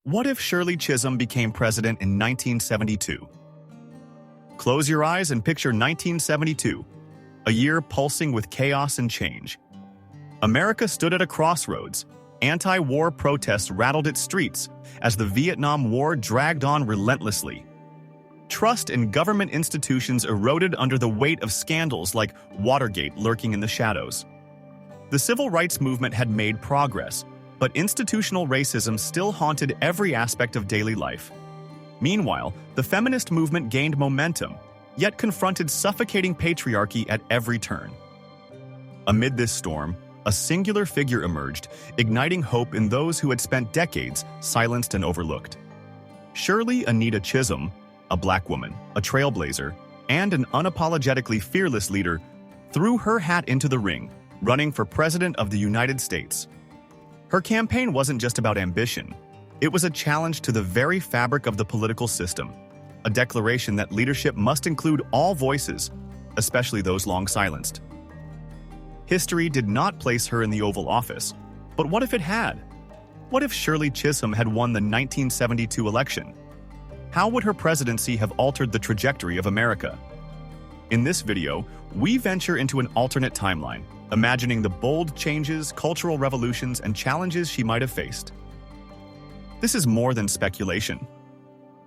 What if Shirley Chisholm became president in 1972? Close your eyes and picture 1972, a year pulsing with chaos and change. America stood at a crossroads. Anti-war protests rattled its streets as the Vietnam War dragged on relentlessly. Trust in government institutions eroded under the weight of scandals like Watergate lurking in the shadows. The civil rights movement had made progress, but institutional racism still haunted every aspect of daily life. Meanwhile, the feminist movement gained momentum, yet confronted suffocating patriarchy at every turn. Amid this storm, a singular figure emerged, igniting hope in those who had spent decades silenced and overlooked. Shirley Anita Chisholm, a black woman, a trailblazer, and an unapologetically fearless leader, threw her hat into the ring, running for President of the United States. Her campaign wasn't just about ambition. It was a challenge to the very fabric of the political system, a declaration that leadership must include all voices, especially those long silenced. History did not place her in the Oval Office, but what if it had? What if Shirley Chisholm had won the 1972 election? How would her presidency have altered the trajectory of America? In this video, we venture into an alternate timeline, imagining the bold changes, cultural revolutions, and challenges she might have faced. This is more than speculation.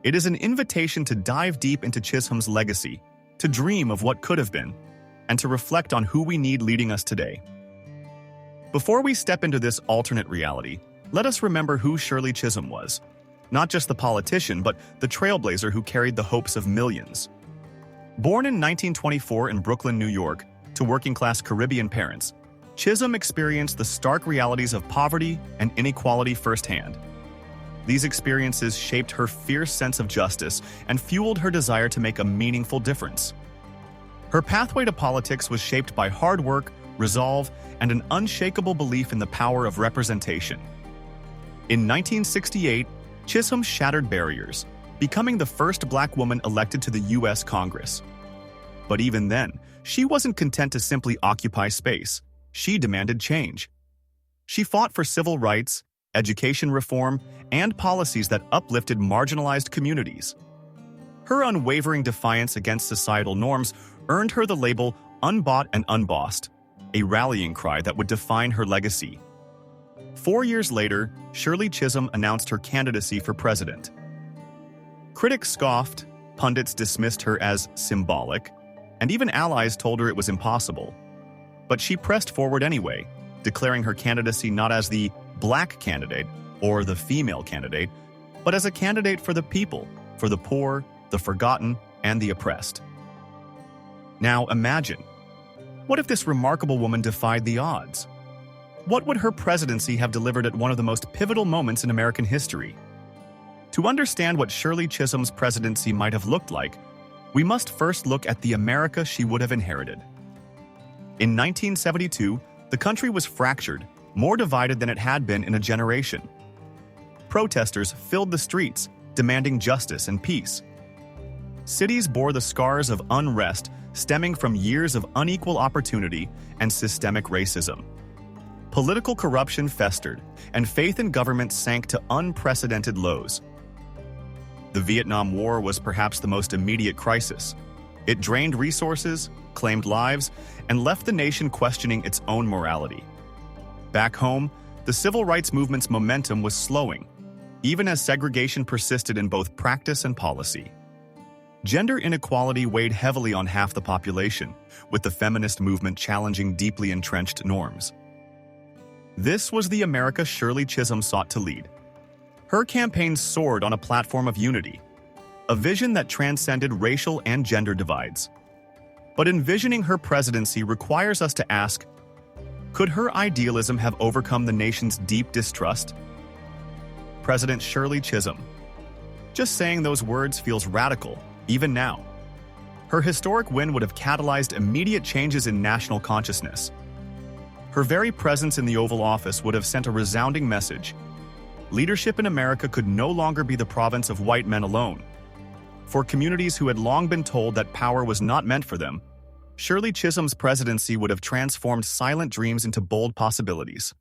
It is an invitation to dive deep into Chisholm's legacy, to dream of what could have been, and to reflect on who we need leading us today. Before we step into this alternate reality, let us remember who Shirley Chisholm was. Not just the politician, but the trailblazer who carried the hopes of millions. Born in 1924 in Brooklyn, New York, to working-class Caribbean parents, Chisholm experienced the stark realities of poverty and inequality firsthand. These experiences shaped her fierce sense of justice and fueled her desire to make a meaningful difference. Her pathway to politics was shaped by hard work, resolve, and an unshakable belief in the power of representation. In 1968, Chisholm shattered barriers, becoming the first black woman elected to the U.S. Congress. But even then, she wasn't content to simply occupy space. She demanded change. She fought for civil rights, education reform, and policies that uplifted marginalized communities. Her unwavering defiance against societal norms earned her the label unbought and unbossed, a rallying cry that would define her legacy. 4 years later, Shirley Chisholm announced her candidacy for president. Critics scoffed, pundits dismissed her as symbolic, and even allies told her it was impossible. But she pressed forward anyway, declaring her candidacy not as the black candidate or the female candidate, but as a candidate for the people, for the poor, the forgotten, and the oppressed. Now imagine, what if this remarkable woman defied the odds? What would her presidency have delivered at one of the most pivotal moments in American history? To understand what Shirley Chisholm's presidency might have looked like, we must first look at the America she would have inherited. In 1972, the country was fractured, more divided than it had been in a generation. Protesters filled the streets, demanding justice and peace. Cities bore the scars of unrest stemming from years of unequal opportunity and systemic racism. Political corruption festered, and faith in government sank to unprecedented lows. The Vietnam War was perhaps the most immediate crisis. It drained resources, claimed lives, and left the nation questioning its own morality. Back home, the civil rights movement's momentum was slowing, even as segregation persisted in both practice and policy. Gender inequality weighed heavily on half the population, with the feminist movement challenging deeply entrenched norms. This was the America Shirley Chisholm sought to lead. Her campaign soared on a platform of unity, a vision that transcended racial and gender divides. But envisioning her presidency requires us to ask, could her idealism have overcome the nation's deep distrust? President Shirley Chisholm. Just saying those words feels radical, even now. Her historic win would have catalyzed immediate changes in national consciousness. Her very presence in the Oval Office would have sent a resounding message. Leadership in America could no longer be the province of white men alone. For communities who had long been told that power was not meant for them, Shirley Chisholm's presidency would have transformed silent dreams into bold possibilities.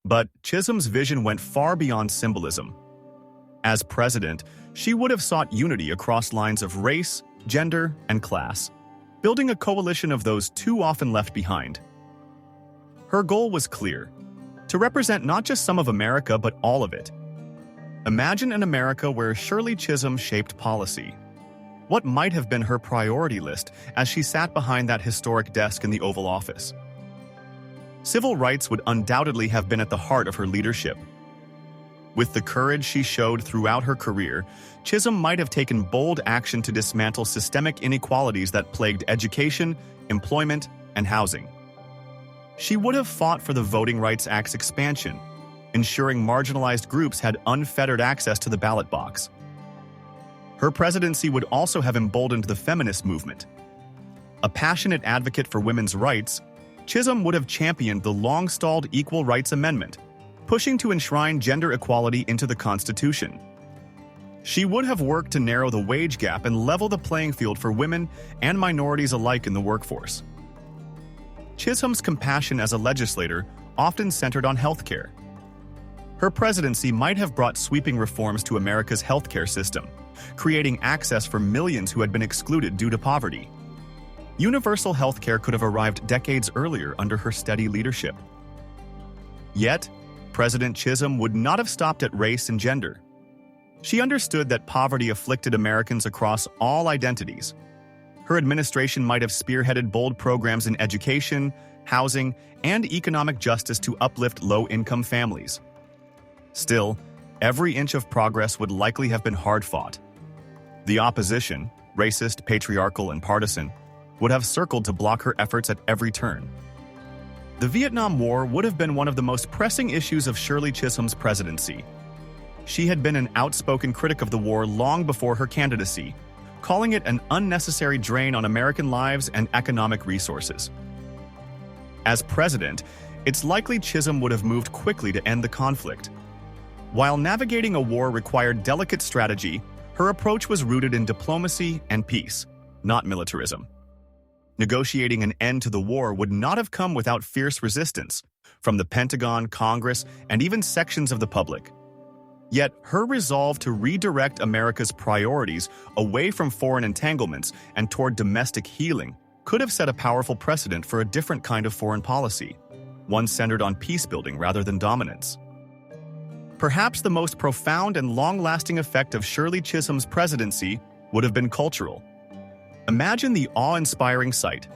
But Chisholm's vision went far beyond symbolism. As president, she would have sought unity across lines of race, gender, and class, building a coalition of those too often left behind. Her goal was clear: to represent not just some of America, but all of it. Imagine an America where Shirley Chisholm shaped policy. What might have been her priority list as she sat behind that historic desk in the Oval Office? Civil rights would undoubtedly have been at the heart of her leadership. With the courage she showed throughout her career, Chisholm might have taken bold action to dismantle systemic inequalities that plagued education, employment, and housing. She would have fought for the Voting Rights Act's expansion, ensuring marginalized groups had unfettered access to the ballot box. Her presidency would also have emboldened the feminist movement. A passionate advocate for women's rights, Chisholm would have championed the long-stalled Equal Rights Amendment, pushing to enshrine gender equality into the Constitution. She would have worked to narrow the wage gap and level the playing field for women and minorities alike in the workforce. Chisholm's compassion as a legislator often centered on healthcare. Her presidency might have brought sweeping reforms to America's healthcare system, creating access for millions who had been excluded due to poverty. Universal healthcare could have arrived decades earlier under her steady leadership. Yet, President Chisholm would not have stopped at race and gender. She understood that poverty afflicted Americans across all identities. Her administration might have spearheaded bold programs in education, housing, and economic justice to uplift low-income families. Still, every inch of progress would likely have been hard-fought. The opposition, racist, patriarchal, and partisan, would have circled to block her efforts at every turn. The Vietnam War would have been one of the most pressing issues of Shirley Chisholm's presidency. She had been an outspoken critic of the war long before her candidacy, calling it an unnecessary drain on American lives and economic resources. As president, it's likely Chisholm would have moved quickly to end the conflict. While navigating a war required delicate strategy, her approach was rooted in diplomacy and peace, not militarism. Negotiating an end to the war would not have come without fierce resistance from the Pentagon, Congress, and even sections of the public. Yet, her resolve to redirect America's priorities away from foreign entanglements and toward domestic healing could have set a powerful precedent for a different kind of foreign policy, one centered on peace-building rather than dominance. Perhaps the most profound and long-lasting effect of Shirley Chisholm's presidency would have been cultural. Imagine the awe-inspiring sight: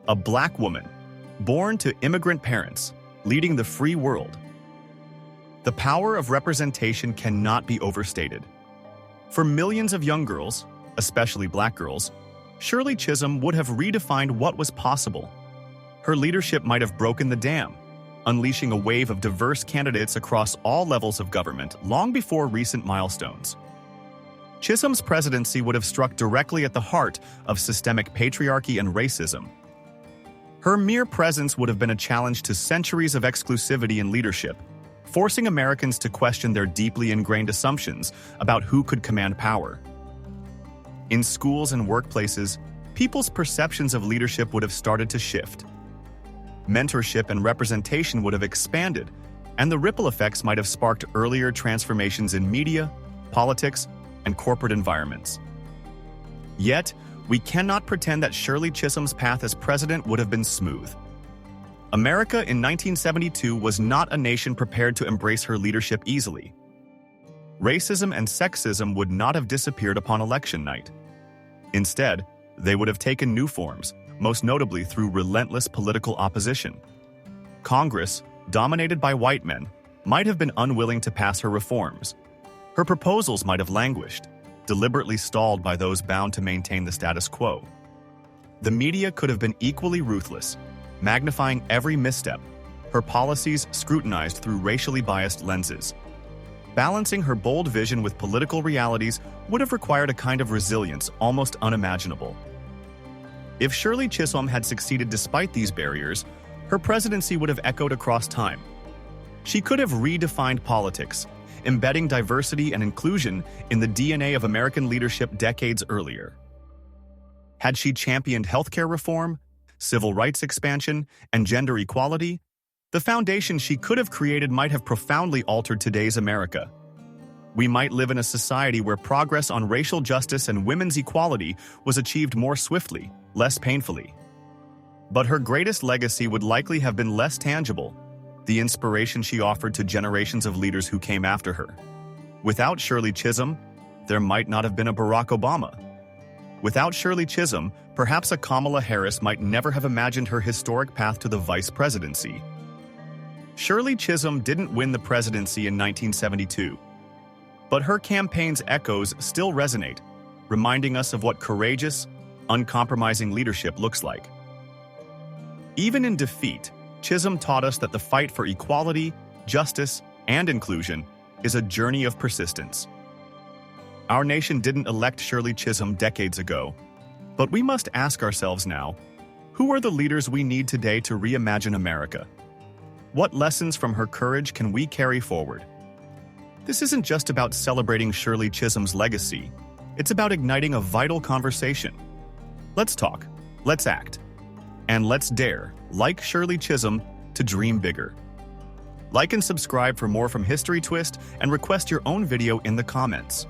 a Black woman, born to immigrant parents, leading the free world. The power of representation cannot be overstated. For millions of young girls, especially Black girls, Shirley Chisholm would have redefined what was possible. Her leadership might have broken the dam, unleashing a wave of diverse candidates across all levels of government long before recent milestones. Chisholm's presidency would have struck directly at the heart of systemic patriarchy and racism. Her mere presence would have been a challenge to centuries of exclusivity in leadership, forcing Americans to question their deeply ingrained assumptions about who could command power. In schools and workplaces, people's perceptions of leadership would have started to shift. Mentorship and representation would have expanded, and the ripple effects might have sparked earlier transformations in media, politics, and corporate environments. Yet, we cannot pretend that Shirley Chisholm's path as president would have been smooth. America in 1972 was not a nation prepared to embrace her leadership easily. Racism and sexism would not have disappeared upon election night. Instead, they would have taken new forms, most notably through relentless political opposition. Congress, dominated by white men, might have been unwilling to pass her reforms. Her proposals might have languished, deliberately stalled by those bound to maintain the status quo. The media could have been equally ruthless, magnifying every misstep, her policies scrutinized through racially biased lenses. Balancing her bold vision with political realities would have required a kind of resilience almost unimaginable. If Shirley Chisholm had succeeded despite these barriers, her presidency would have echoed across time. She could have redefined politics, embedding diversity and inclusion in the DNA of American leadership decades earlier. Had she championed healthcare reform, civil rights expansion, and gender equality, the foundation she could have created might have profoundly altered today's America. We might live in a society where progress on racial justice and women's equality was achieved more swiftly, less painfully. But her greatest legacy would likely have been less tangible, the inspiration she offered to generations of leaders who came after her. Without Shirley Chisholm, there might not have been a Barack Obama. Without Shirley Chisholm, perhaps a Kamala Harris might never have imagined her historic path to the vice presidency. Shirley Chisholm didn't win the presidency in 1972, but her campaign's echoes still resonate, reminding us of what courageous, uncompromising leadership looks like. Even in defeat, Chisholm taught us that the fight for equality, justice, and inclusion is a journey of persistence. Our nation didn't elect Shirley Chisholm decades ago, but we must ask ourselves now, who are the leaders we need today to reimagine America? What lessons from her courage can we carry forward? This isn't just about celebrating Shirley Chisholm's legacy, it's about igniting a vital conversation. Let's talk, let's act, and let's dare, like Shirley Chisholm, to dream bigger. Like and subscribe for more from History Twist and request your own video in the comments.